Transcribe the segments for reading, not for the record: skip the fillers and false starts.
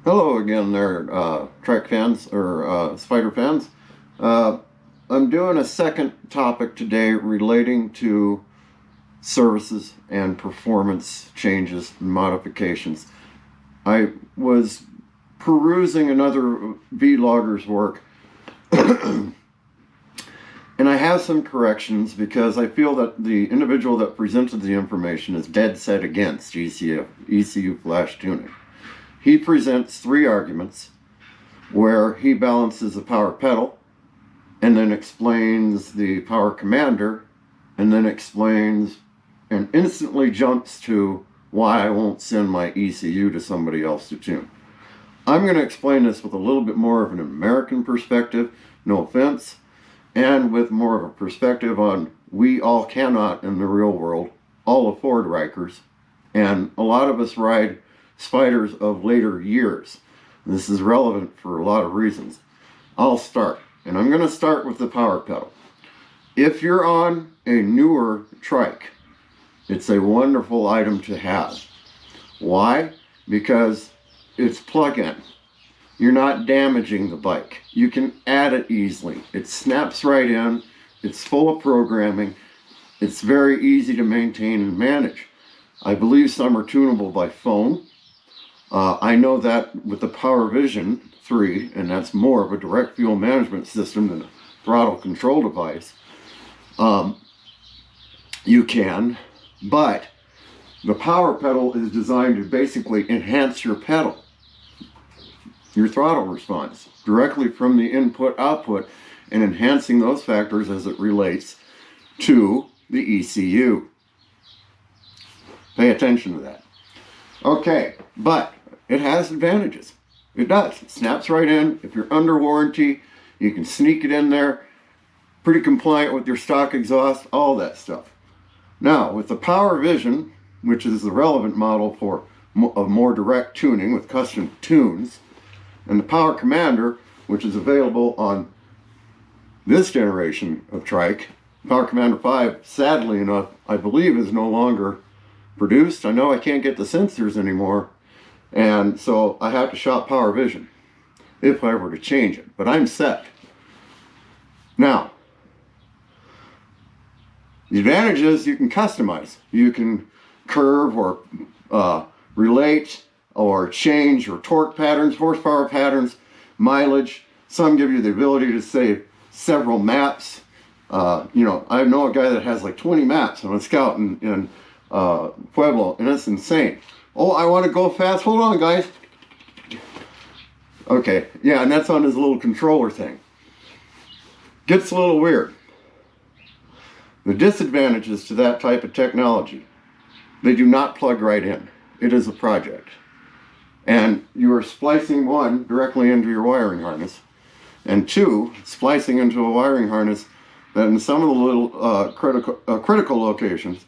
Hello again there, Trek fans or Spyder fans. I'm doing a second topic today relating to services and performance changes and modifications. I was perusing another vlogger's work and I have some corrections because I feel that the individual that presented the information is dead set against ECU flash tuning. He presents three arguments where he balances the power pedal and then explains the power commander and then explains and instantly jumps to why I won't send my ECU to somebody else to tune. I'm going to explain this with a little bit more of an American perspective, no offense, and with more of a perspective on we all cannot in the real world all afford Rikers, and a lot of us ride Spyders of later years. This is relevant for a lot of reasons. I'll start, and I'm going to start with the power pedal. If you're on a newer trike, it's a wonderful item to have. Why? Because it's plug-in. You're not damaging the bike. You can add it easily. It snaps right in. It's full of programming. It's very easy to maintain and manage. I believe some are tunable by phone. I know that with the Power Vision 3, and that's more of a direct fuel management system than a throttle control device, you can, but the power pedal is designed to basically enhance your pedal, your throttle response, directly from the input-output, and enhancing those factors as it relates to the ECU. Pay attention to that. Okay, but it has advantages. It does. It snaps right in. If you're under warranty, you can sneak it in there. Pretty compliant with your stock exhaust, all that stuff. Now, with the Power Vision, which is the relevant model for more direct tuning with custom tunes, and the Power Commander, which is available on this generation of trike, Power Commander 5, sadly enough, I believe is no longer produced. I know I can't get the sensors anymore, and so I have to shop Power Vision if I were to change it, but I'm set. Now, the advantage is you can customize. You can curve or relate or change your torque patterns, horsepower patterns, mileage. Some give you the ability to save several maps. I know a guy that has like 20 maps on a Scout in Pueblo, and it's insane. Oh, I want to go fast. Hold on, guys. Okay, yeah, and that's on his little controller thing. Gets a little weird. The disadvantages to that type of technology, they do not plug right in. It is a project. And you are splicing one directly into your wiring harness, and two, splicing into a wiring harness that in some of the little critical locations,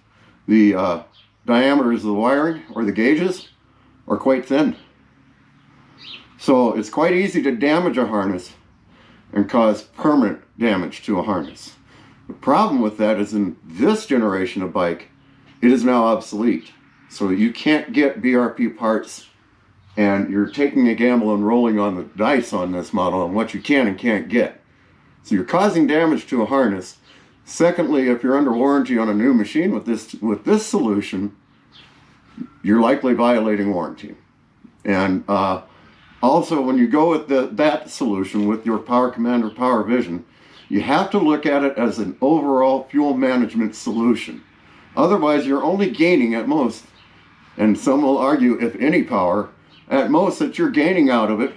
the diameters of the wiring or the gauges are quite thin. So it's quite easy to damage a harness and cause permanent damage to a harness. The problem with that is in this generation of bike, it is now obsolete. So you can't get BRP parts, and you're taking a gamble and rolling on the dice on this model on what you can and can't get. So you're causing damage to a harness. Secondly, if you're under warranty on a new machine with this solution, you're likely violating warranty. And also, when you go with that solution with your Power Commander Power Vision, you have to look at it as an overall fuel management solution. Otherwise, you're only gaining at most, and some will argue if any power, at most that you're gaining out of it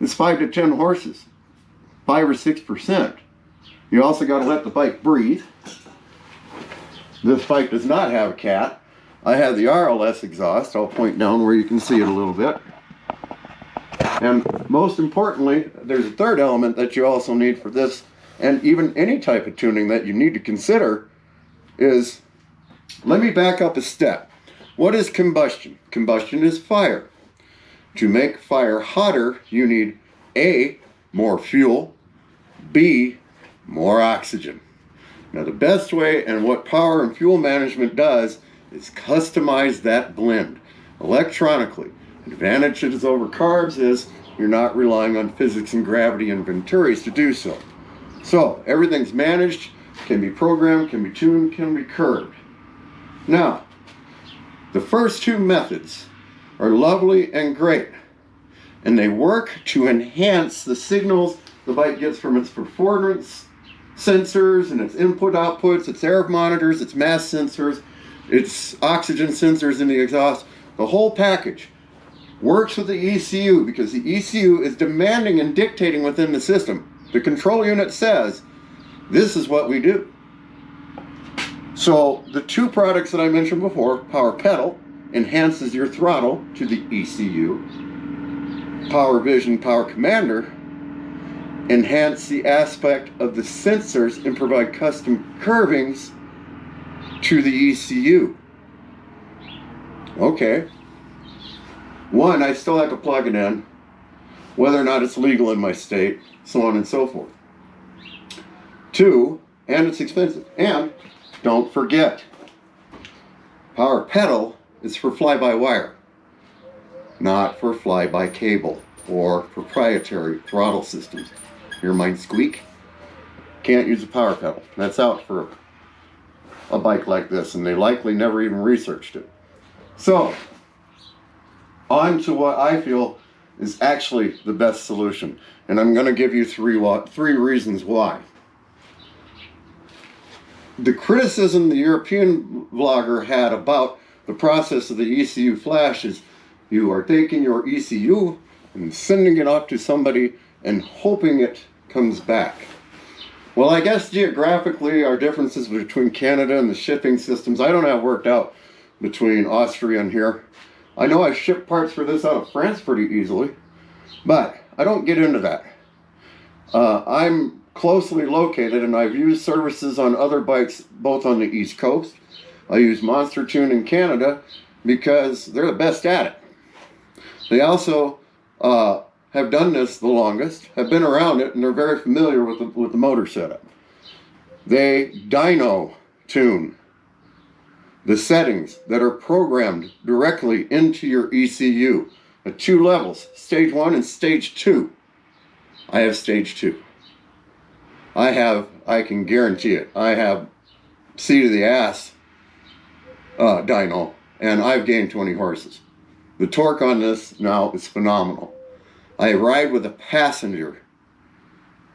is 5 to 10 horses, 5 or 6%. You also got to let the bike breathe. This bike does not have a cat. I have the RLS exhaust. I'll point down where you can see it a little bit. And most importantly, there's a third element that you also need for this, and even any type of tuning that you need to consider is, let me back up a step. What is combustion? Combustion is fire. To make fire hotter, you need A, more fuel, B, more oxygen. Now the best way, and what power and fuel management does, is customize that blend electronically. Advantages over carbs is you're not relying on physics and gravity and Venturis to do so. So everything's managed, can be programmed, can be tuned, can be curbed. Now, the first two methods are lovely and great, and they work to enhance the signals the bike gets from its performance sensors and its input outputs, its air monitors, its mass sensors, its oxygen sensors in the exhaust. The whole package works with the ECU because the ECU is demanding and dictating within the system. The control unit says, this is what we do. So the two products that I mentioned before, Power Pedal, enhances your throttle to the ECU. Power Vision, Power Commander enhance the aspect of the sensors and provide custom curvings to the ECU. Okay. One, I still have to plug it in, whether or not it's legal in my state, so on and so forth. Two, and it's expensive. And don't forget, Power Pedal is for fly-by-wire, not for fly-by-cable or proprietary throttle systems. Hear mine squeak? Can't use a Power Pedal. That's out for a bike like this, and they likely never even researched it. So, on to what I feel is actually the best solution. And I'm going to give you three reasons why. The criticism the European vlogger had about the process of the ECU flash is you are taking your ECU and sending it off to somebody and hoping it comes back. Well, I guess geographically our differences between Canada and the shipping systems, I don't have worked out between Austria and here. I know I ship parts for this out of France pretty easily, but I don't get into that. I'm closely located and I've used services on other bikes both on the East Coast. I use Monster Tune in Canada because they're the best at it. They also have done this the longest, have been around it, and they're very familiar with the motor setup. They dyno tune the settings that are programmed directly into your ECU at two levels, stage 1 and stage 2. I have stage 2. I can guarantee it, I have seat of the ass dyno, and I've gained 20 horses. The torque on this now is phenomenal. I ride with a passenger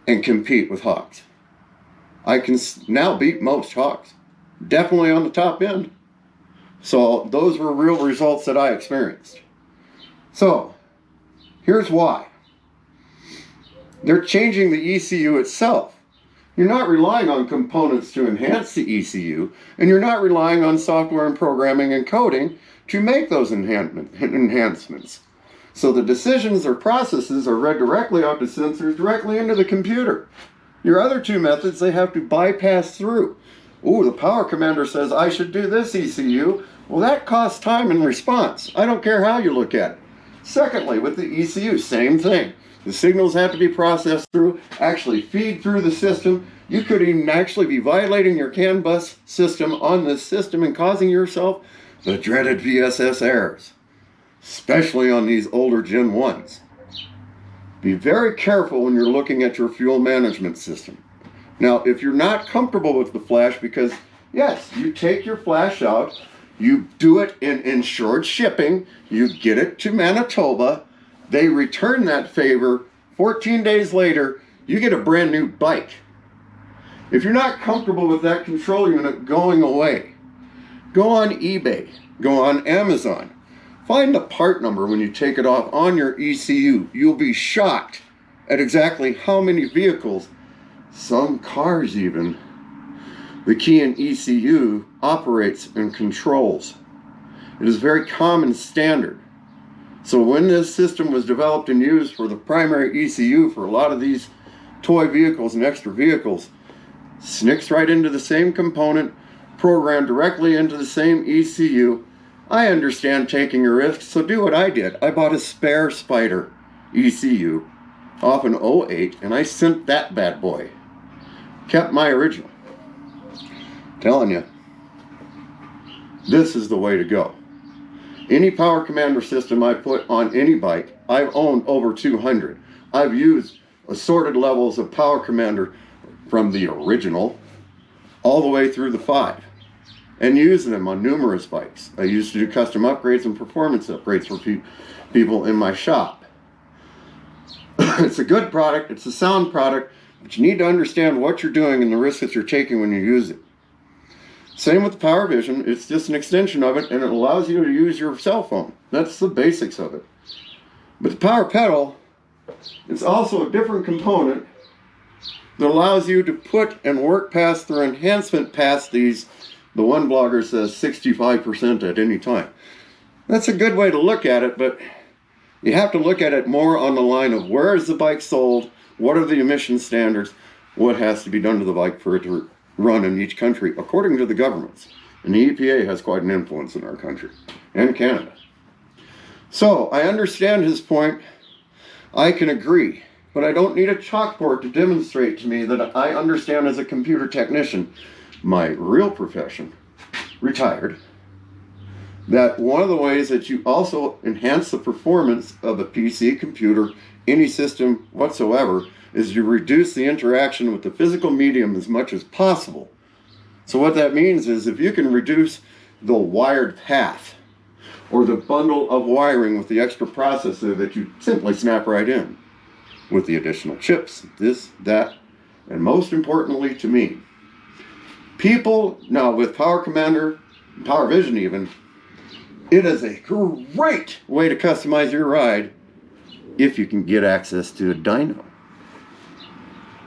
and compete with hogs. I can now beat most hogs, definitely on the top end. So those were real results that I experienced. So here's why. They're changing the ECU itself. You're not relying on components to enhance the ECU, and you're not relying on software and programming and coding to make those enhancements. So the decisions or processes are read directly off the sensors, directly into the computer. Your other two methods, they have to bypass through. Ooh, the Power Commander says I should do this ECU. Well, that costs time and response. I don't care how you look at it. Secondly, with the ECU, same thing. The signals have to be processed through, actually feed through the system. You could even actually be violating your CAN bus system on this system and causing yourself the dreaded VSS errors, especially on these older Gen 1s. Be very careful when you're looking at your fuel management system. Now, if you're not comfortable with the flash, because yes, you take your flash out, you do it in insured shipping, you get it to Manitoba, they return that favor, 14 days later, you get a brand new bike. If you're not comfortable with that control unit going away, go on eBay, go on Amazon, find the part number when you take it off on your ECU. You'll be shocked at exactly how many vehicles, some cars even, the key in ECU operates and controls. It is very common standard. So when this system was developed and used for the primary ECU for a lot of these toy vehicles and extra vehicles, snicks right into the same component, programmed directly into the same ECU. I understand taking a risk, so do what I did. I bought a spare Spyder ECU off an 08, and I sent that bad boy. Kept my original. Telling you, this is the way to go. Any power commander system I put on any bike, I've owned over 200. I've used assorted levels of power commander from the original all the way through the 5 and used them on numerous bikes. I used to do custom upgrades and performance upgrades for people in my shop. It's a good product, it's a sound product, but you need to understand what you're doing and the risks that you're taking when you use it. Same with the Power Vision, it's just an extension of it and it allows you to use your cell phone. That's the basics of it. But the Power Pedal, it's also a different component that allows you to put and work past their enhancement past these. The one blogger says 65% at any time. That's a good way to look at it, but you have to look at it more on the line of where is the bike sold, what are the emission standards, what has to be done to the bike for it to run in each country according to the governments. And the EPA has quite an influence in our country and Canada. So I understand his point. I can agree, but I don't need a chalkboard to demonstrate to me that I understand as a computer technician, my real profession, retired, that one of the ways that you also enhance the performance of a PC, computer, any system whatsoever, is you reduce the interaction with the physical medium as much as possible. So what that means is if you can reduce the wired path or the bundle of wiring with the extra processor that you simply snap right in with the additional chips, this, that, and most importantly to me, people now with Power Commander, Power Vision even, it is a great way to customize your ride if you can get access to a dyno.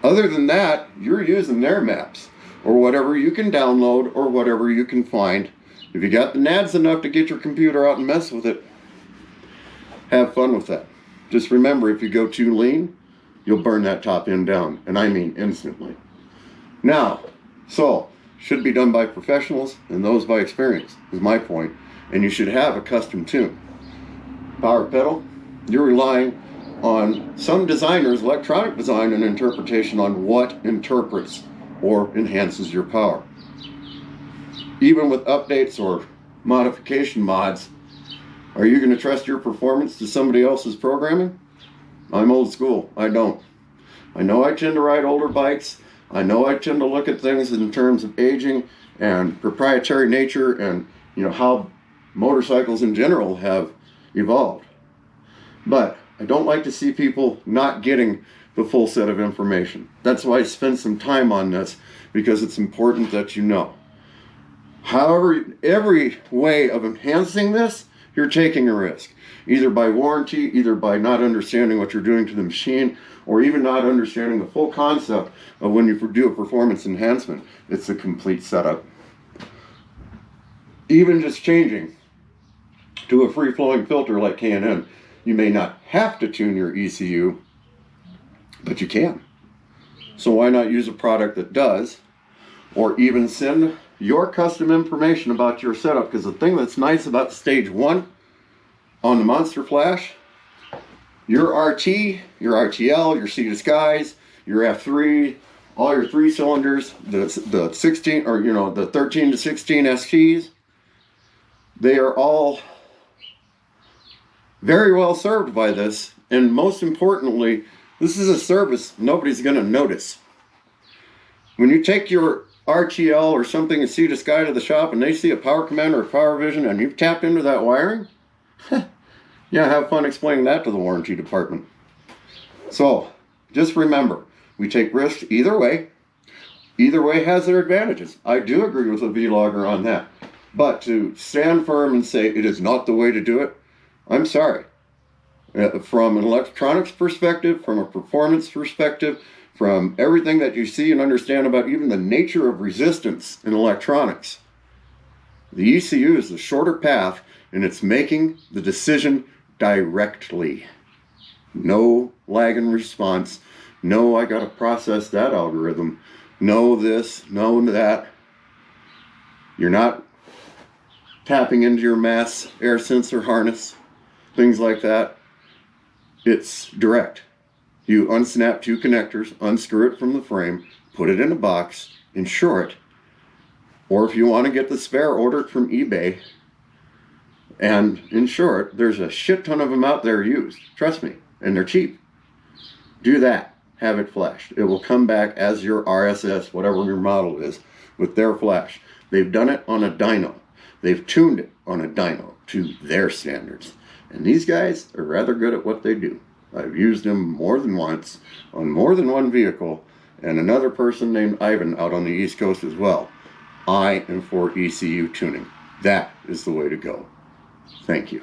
Other than that, you're using their maps or whatever you can download or whatever you can find. If you got the nads enough to get your computer out and mess with it, have fun with that. Just remember, if you go too lean, you'll burn that top end down, and I mean instantly. Now, so, should be done by professionals and those by experience, is my point. And you should have a custom tune. Power pedal, you're relying on some designers' electronic design and interpretation on what interprets or enhances your power. Even with updates or modification mods, are you going to trust your performance to somebody else's programming? I'm old school. I don't. I know I tend to ride older bikes. I know I tend to look at things in terms of aging and proprietary nature and how motorcycles in general have evolved. But I don't like to see people not getting the full set of information. That's why I spent some time on this, because it's important that you know. However, every way of enhancing this, you're taking a risk. Either by warranty, either by not understanding what you're doing to the machine, or even not understanding the full concept of when you do a performance enhancement. It's a complete setup. Even just changing to a free-flowing filter like K&N, you may not have to tune your ECU, but you can. So why not use a product that does, or even send your custom information about your setup? Because the thing that's nice about Stage 1 on the Monster Flash, your RT, your RTL, your Sea to Skies, your F3, all your 3 cylinders, the 16 or the 13 to 16 STs, they are all very well served by this, and most importantly, this is a service nobody's going to notice. When you take your RTL or something and see the Sky to the shop and they see a Power Commander or Power Vision and you've tapped into that wiring, yeah, have fun explaining that to the warranty department. So, just remember, we take risks either way. Either way has their advantages. I do agree with the vlogger on that. But to stand firm and say it is not the way to do it, I'm sorry. From an electronics perspective, from a performance perspective, from everything that you see and understand about even the nature of resistance in electronics, the ECU is the shorter path, and it's making the decision directly. No lag in response. No, I got to process that algorithm. No this, no that. You're not tapping into your mass air sensor harness, things like that. It's direct. You unsnap 2 connectors, unscrew it from the frame, put it in a box, insure it. Or if you want to get the spare, order it from eBay. And in short, there's a shit ton of them out there used. Trust me. And they're cheap. Do that. Have it flashed. It will come back as your RSS, whatever your model is, with their flash. They've done it on a dyno. They've tuned it on a dyno to their standards. And these guys are rather good at what they do. I've used them more than once on more than one vehicle, and another person named Ivan out on the East Coast as well. I am for ECU tuning. That is the way to go. Thank you.